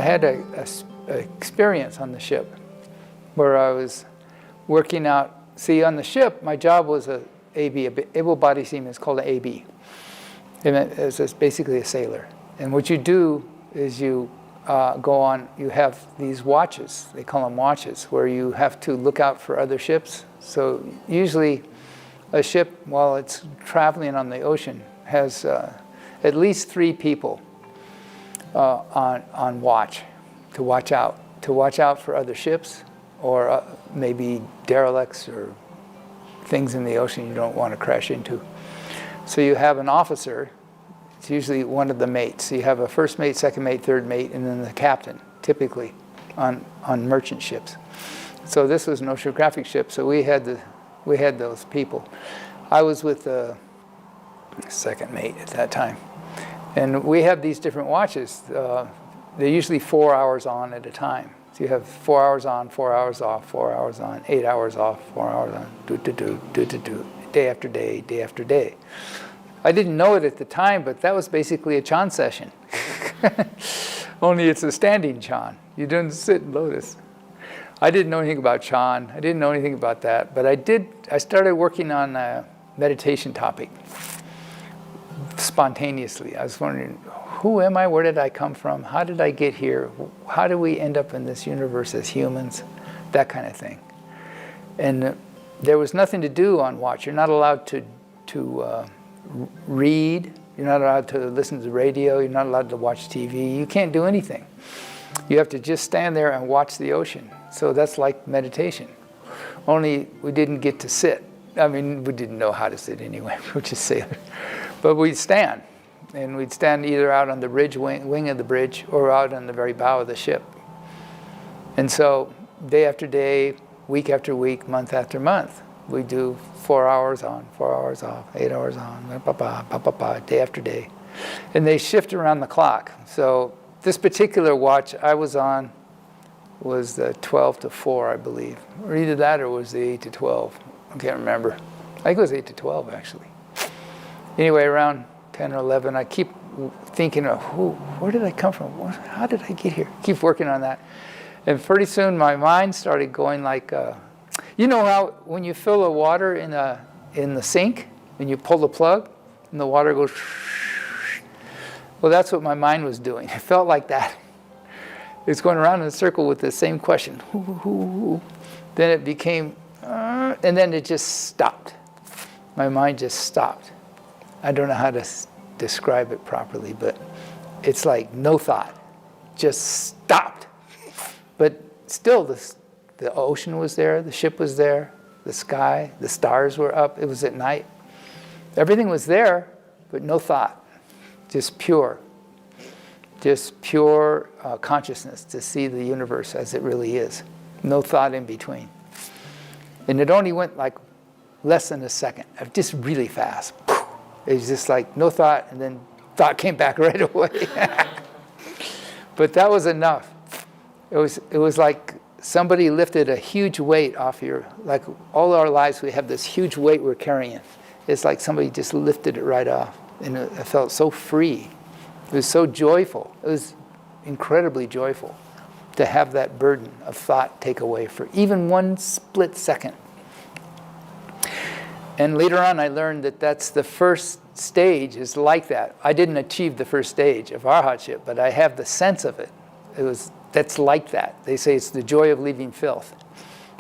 I had a experience on the ship where I was working out. See, on the ship, my job was a able-bodied seaman. It's called an AB. And it's basically a sailor. And what you do is you go on, you have these watches, they call them watches, where you have to look out for other ships. So usually a ship, while it's traveling on the ocean, has at least 3 people on watch, to watch out for other ships, or maybe derelicts or things in the ocean you don't want to crash into. So you have an officer. It's usually one of the mates. So you have a first mate, second mate, third mate, and then the captain, typically, on merchant ships. So this was an oceanographic ship, so we had those people. I was with the second mate at that time. And we have these different watches. They're usually 4 hours on at a time. So you have 4 hours on, 4 hours off, 4 hours on, 8 hours off, 4 hours on, day after day, day after day. I didn't know it at the time, but that was basically a Chan session. Only it's a standing Chan. You don't sit in lotus. I didn't know anything about Chan. I didn't know anything about that. But I started working on a meditation topic spontaneously. I was wondering, who am I? Where did I come from? How did I get here? How do we end up in this universe as humans? That kind of thing. And there was nothing to do on watch. You're not allowed to read. You're not allowed to listen to the radio. You're not allowed to watch TV. You can't do anything. You have to just stand there and watch the ocean. So that's like meditation. Only we didn't get to sit. I mean, we didn't know how to sit anyway. We're just sailors. But we'd stand. And we'd stand either out on the bridge, wing of the bridge, or out on the very bow of the ship. And so day after day, week after week, month after month, we do 4 hours on, 4 hours off, 8 hours on, day after day. And they shift around the clock. So this particular watch I was on was the 12 to 4, I believe. Or either that or was the 8 to 12. I can't remember. I think it was 8 to 12, actually. Anyway, around 10 or 11, I keep thinking of where did I come from? How did I get here? Keep working on that. And pretty soon my mind started going like, you know how when you fill the water in the sink, and you pull the plug, and the water goes, well, that's what my mind was doing. It felt like that. It's going around in a circle with the same question. Then it became, and then it just stopped. My mind just stopped. I don't know how to describe it properly, but it's like no thought, just stopped. But still, the ocean was there, the ship was there, the sky, the stars were up, it was at night. Everything was there, but no thought, just pure consciousness to see the universe as it really is. No thought in between. And it only went like less than a second, just really fast. It was just like no thought, and then thought came back right away. But that was enough. It was like somebody lifted a huge weight off your, like all our lives we have this huge weight we're carrying. It's like somebody just lifted it right off. And it felt so free. It was so joyful. It was incredibly joyful to have that burden of thought take away for even one split second. And later on, I learned that that's the first stage is like that. I didn't achieve the first stage of arhatship, but I have the sense of it. That's like that. They say it's the joy of leaving filth.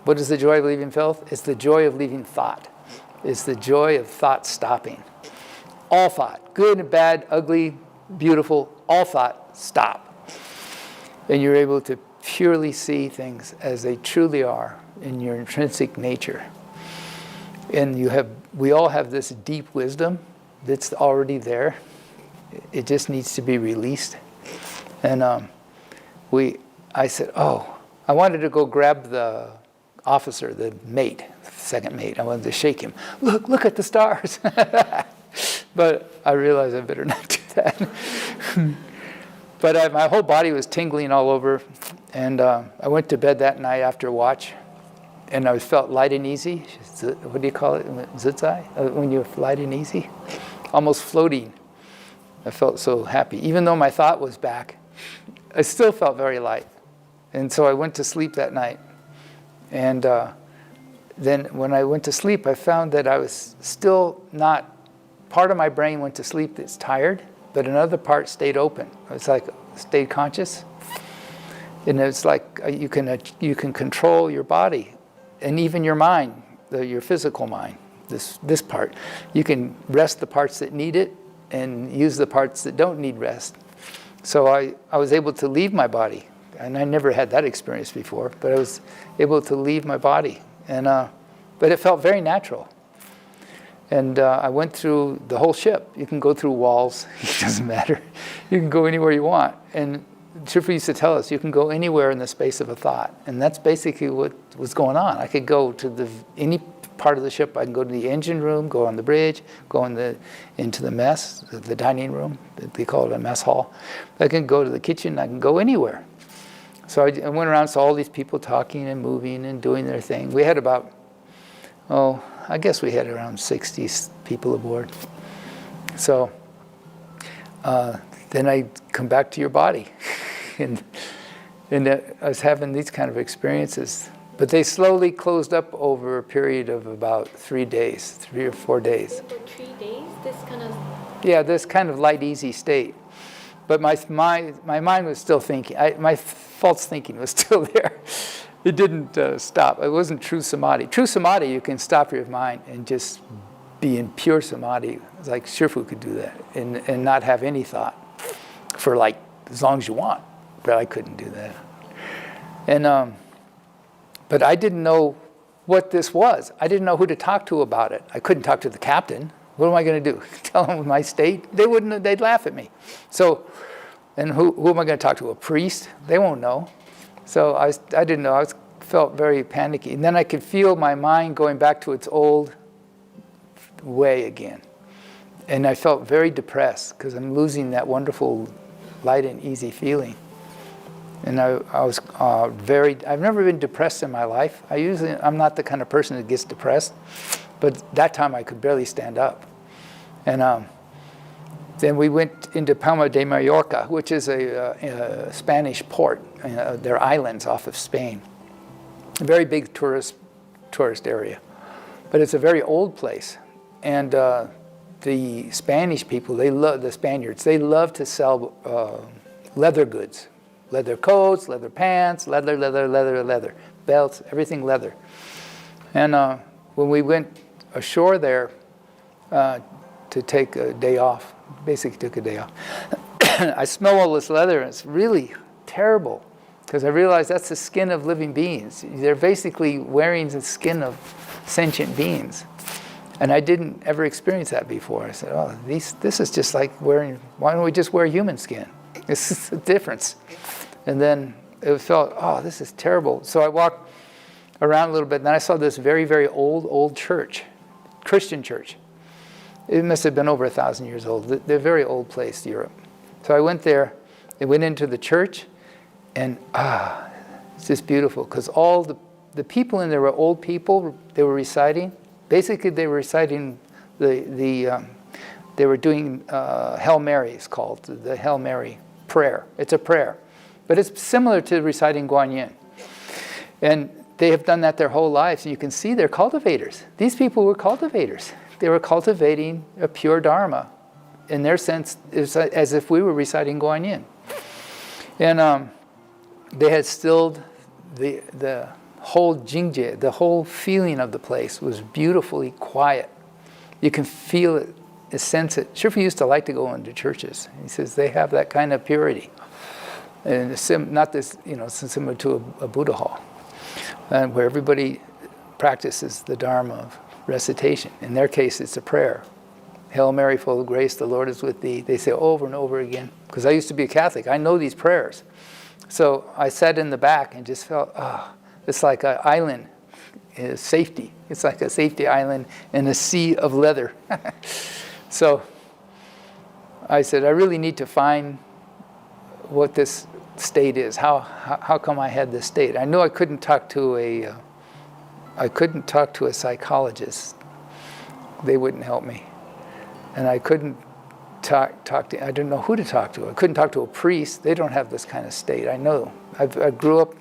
What is the joy of leaving filth? It's the joy of leaving thought. It's the joy of thought stopping. All thought, good and bad, ugly, beautiful, all thought, stop. And you're able to purely see things as they truly are in your intrinsic nature. And we all have this deep wisdom that's already there. It just needs to be released. And I said, I wanted to go grab the officer, the mate, second mate. I wanted to shake him. Look at the stars. But I realized I better not do that. But my whole body was tingling all over. And I went to bed that night after watch. And I felt light and easy. What do you call it? Zitzai? When you're light and easy? Almost floating. I felt so happy. Even though my thought was back, I still felt very light. And so I went to sleep that night. And then when I went to sleep, I found that I was still not, part of my brain went to sleep that's tired, but another part stayed open. It's like stayed conscious. And it's like you can control your body and even your mind, your physical mind, this part. You can rest the parts that need it and use the parts that don't need rest. So I was able to leave my body. And I never had that experience before, but I was able to leave my body. And but it felt very natural. And I went through the whole ship. You can go through walls. It doesn't matter. You can go anywhere you want. And Shifu used to tell us, you can go anywhere in the space of a thought. And that's basically what was going on. I could go to any part of the ship. I can go to the engine room, go on the bridge, go into the mess, the dining room. They call it a mess hall. I can go to the kitchen. I can go anywhere. So I went around, saw all these people talking and moving and doing their thing. We had about, I guess we had around 60 people aboard. So then I come back to your body. and I was having these kind of experiences. But they slowly closed up over a period of about 3 days, 3 or 4 days. For 3 days, this kind of... Yeah, this kind of light, easy state. But my mind was still thinking. My false thinking was still there. It didn't stop. It wasn't true samadhi. True samadhi, you can stop your mind and just be in pure samadhi. It's like Shifu could do that and not have any thought for like as long as you want. But I couldn't do that. And but I didn't know what this was. I didn't know who to talk to about it. I couldn't talk to the captain. What am I going to do? Tell them my state? They wouldn't. They'd laugh at me. So, and who am I going to talk to? A priest? They won't know. So I didn't know. Felt very panicky. And then I could feel my mind going back to its old way again. And I felt very depressed because I'm losing that wonderful light and easy feeling. And I was I've never been depressed in my life. I'm not the kind of person that gets depressed. But that time I could barely stand up. And then we went into Palma de Mallorca, which is a Spanish port. They're islands off of Spain. A very big tourist area. But it's a very old place. And the Spanish people, the Spaniards, they love to sell leather goods. Leather coats, leather pants, leather, belts, everything leather. And when we went ashore there to take a day off, basically took a day off, I smell all this leather and it's really terrible because I realized that's the skin of living beings. They're basically wearing the skin of sentient beings. And I didn't ever experience that before. I said, oh, this is just like why don't we just wear human skin? This is the difference. And then it felt, oh, this is terrible. So I walked around a little bit, and then I saw this very, very old church, Christian church. It must have been over 1,000 years old. They're a very old place, Europe. So I went there, and went into the church, and it's just beautiful, because all the people in there were old people. They were reciting. Basically, they were reciting they were doing Hail Mary, it's called, the Hail Mary prayer. It's a prayer. But it's similar to reciting Guan Yin. And they have done that their whole lives. And you can see they're cultivators. These people were cultivators. They were cultivating a pure Dharma. In their sense, it's as if we were reciting Guan Yin. And they had stilled the whole Jingje, the whole feeling of the place was beautifully quiet. You can feel it, sense it. Shifu used to like to go into churches. He says they have that kind of purity. And not this, similar to a Buddha hall, where everybody practices the Dharma of recitation. In their case, it's a prayer. Hail Mary, full of grace, the Lord is with thee. They say over and over again. Because I used to be a Catholic. I know these prayers. So I sat in the back and just felt, it's like an island, safety. It's like a safety island in a sea of leather. So I said, I really need to find what this state is. How come I had this state? I knew I couldn't talk to a psychologist. They wouldn't help me. And I couldn't talk to, I didn't know who to talk to. I couldn't talk to a priest. They don't have this kind of state. I know. I grew up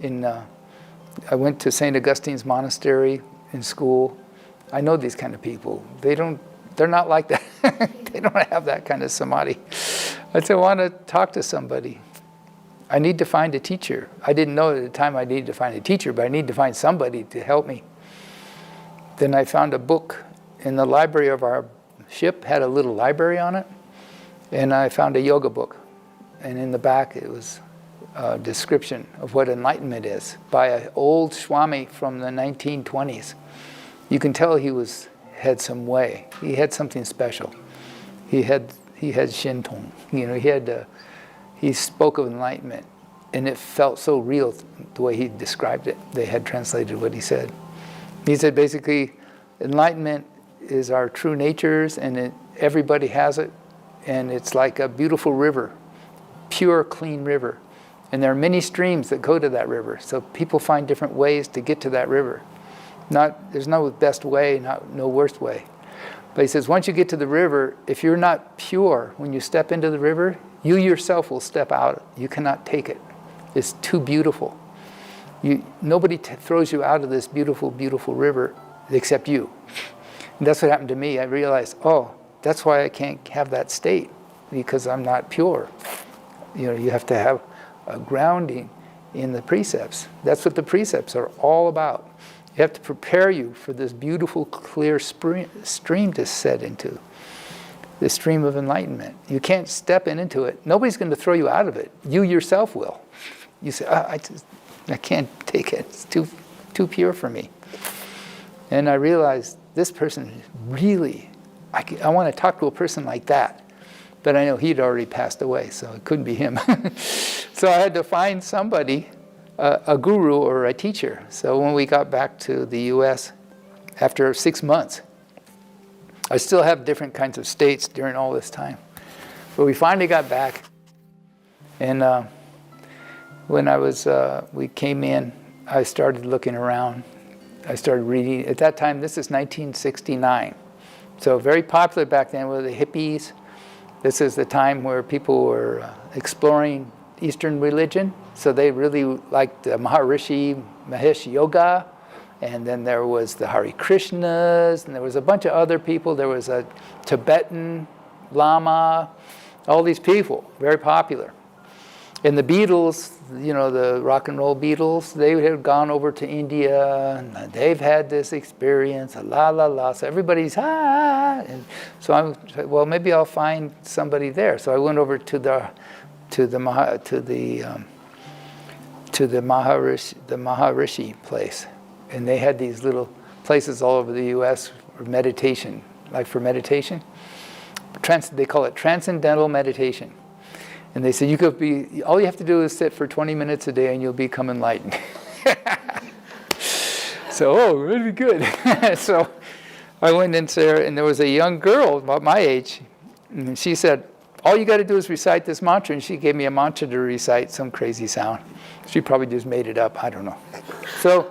in, I went to St. Augustine's Monastery in school. I know these kind of people. They're not like that. They don't have that kind of samadhi. I said, I want to talk to somebody. I need to find a teacher. I didn't know at the time I needed to find a teacher, but I need to find somebody to help me. Then I found a book in the library of our ship, had a little library on it, and I found a yoga book. And in the back it was a description of what enlightenment is by an old Swami from the 1920s. You can tell he had some way. He had something special. He had Shintong. He spoke of enlightenment, and it felt so real the way he described it. They had translated what he said. He said basically, enlightenment is our true natures, and everybody has it, and it's like a beautiful river, pure, clean river. And there are many streams that go to that river, so people find different ways to get to that river. There's no best way, no worst way. But he says, once you get to the river, if you're not pure, when you step into the river, you yourself will step out. You cannot take it. It's too beautiful. Nobody throws you out of this beautiful, beautiful river except you. And that's what happened to me. I realized, that's why I can't have that state, because I'm not pure. You have to have a grounding in the precepts. That's what the precepts are all about. You have to prepare you for this beautiful, clear stream to set into, the stream of enlightenment. You can't step into it. Nobody's going to throw you out of it. You yourself will. You say, I can't take it. It's too pure for me. And I realized this person really, I want to talk to a person like that. But I know he'd already passed away, so it couldn't be him. So I had to find somebody, a guru or a teacher. So when we got back to the U.S., after 6 months, I still have different kinds of states during all this time. But we finally got back, and when we came in, I started looking around. I started reading. At that time, this is 1969. So very popular back then were the hippies. This is the time where people were exploring Eastern religion. So they really liked the Maharishi Mahesh Yoga. And then there was the Hare Krishnas, and there was a bunch of other people. There was a Tibetan Lama, all these people, very popular. And the Beatles, the rock and roll Beatles, they had gone over to India, and they've had this experience, la la la. So everybody's and so I said, well, maybe I'll find somebody there. So I went over to the Maharishi place, and they had these little places all over the U.S. for meditation, like for meditation. They call it transcendental meditation. And they said, all you have to do is sit for 20 minutes a day and you'll become enlightened. So, really good. So I went in there, and there was a young girl about my age, and she said, all you got to do is recite this mantra. And she gave me a mantra to recite, some crazy sound. She probably just made it up, I don't know. So,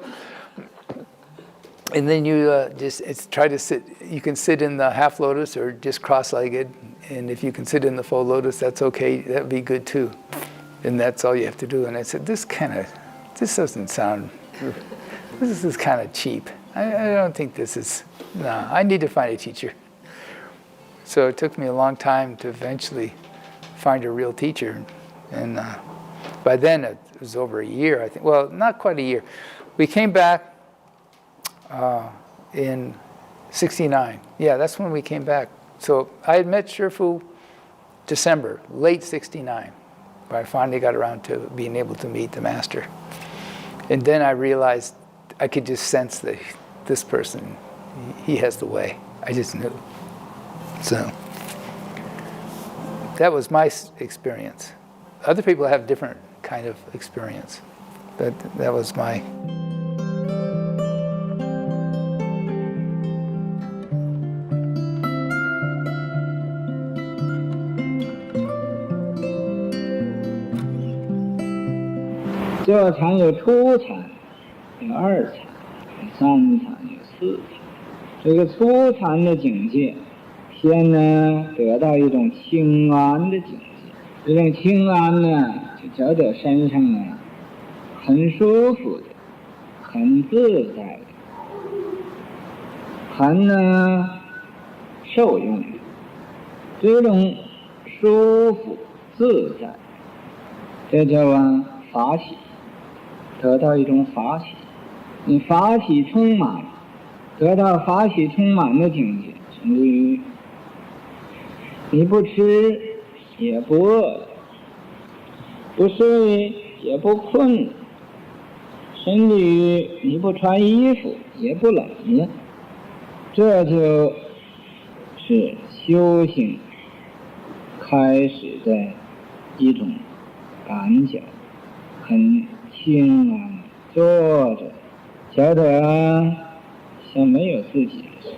and then you try to sit, you can sit in the half lotus or just cross-legged. And if you can sit in the full lotus, that's okay. That'd be good too. And that's all you have to do. And I said, this doesn't sound, this is kind of cheap. I don't think this is, no, I need to find a teacher. So it took me a long time to eventually find a real teacher. And by then it was over a year, I think. Well, not quite a year. We came back in 69. Yeah, that's when we came back. So I had met Shifu December, late 69, where I finally got around to being able to meet the master. And then I realized I could just sense that this person, he has the way. I just knew. So that was my experience. Other people have different kind of experience, but that was my...这禅有初禅，有二禅，有三禅，有四禅。这个初禅的境界，先呢得到一种清安的境界，这种清安呢就觉得身上啊很舒服的，很自在的，很呢受用的。这种舒服自在，这叫法喜，得到一种法喜。你法喜充满，得到法喜充满的境界，甚至于你不吃也不饿，不睡也不困，甚至于你不穿衣服也不冷了，这就是修行开始的一种感觉，很轻安，坐着觉得像没有自己的似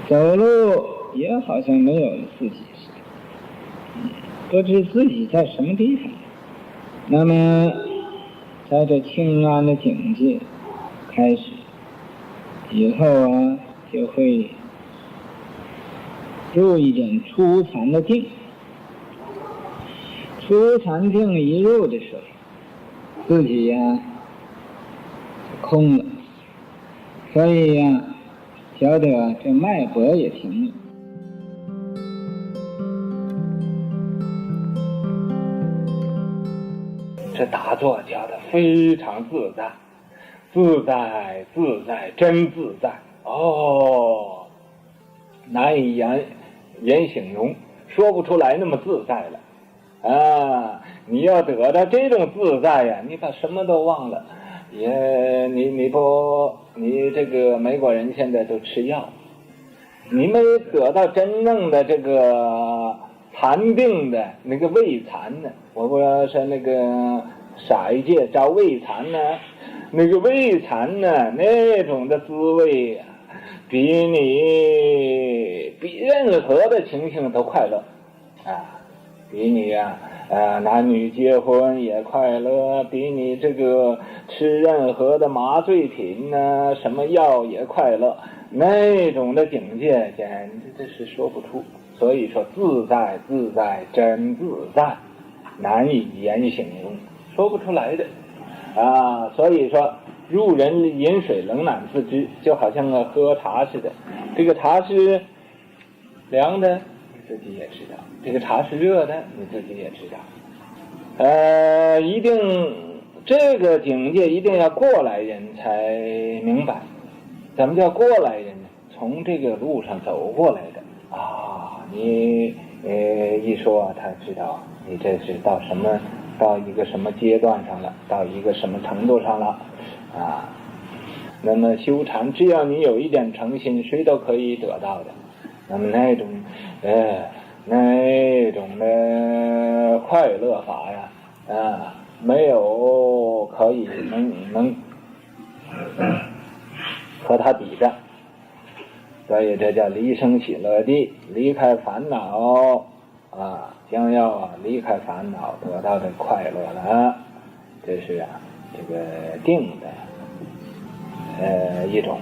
的，走路也好像没有自己似的，不知自己在什么地方。那么在这清安的境界开始以后就会入一种初禅的定。初禅定一入的时候，自己就空了，所以觉得这脉搏也停了。这打坐觉得非常自在，自在自在真自在哦，难以言形容，说不出来那么自在了啊！你要得到这种自在呀，你把什么都忘了，你这个美国人现在都吃药，你没得到真正的这个禅定的那个胃禅呢，我不要说那个傻一界叫胃禅呢，那个胃禅呢，那种的滋味呀，比任何的情形都快乐啊，比你男女结婚也快乐，比你这个吃任何的麻醉品呢，什么药也快乐，那种的境界简直这是说不出。所以说自在自在真自在，难以言形容，说不出来的啊！所以说入人饮水冷暖自知，就好像喝茶似的，这个茶是凉的你自己也知道，这个茶是热的你自己也知道，一定这个境界一定要过来人才明白。怎么叫过来人呢？从这个路上走过来的啊，你一说他知道你这是到一个什么阶段上了，到一个什么程度上了啊。那么修禅只要你有一点诚心，谁都可以得到的。那么那种的快乐法呀没有可以能和他比的。所以这叫离生喜乐地，离开烦恼将要离开烦恼，得到的快乐了。这是这个定的一种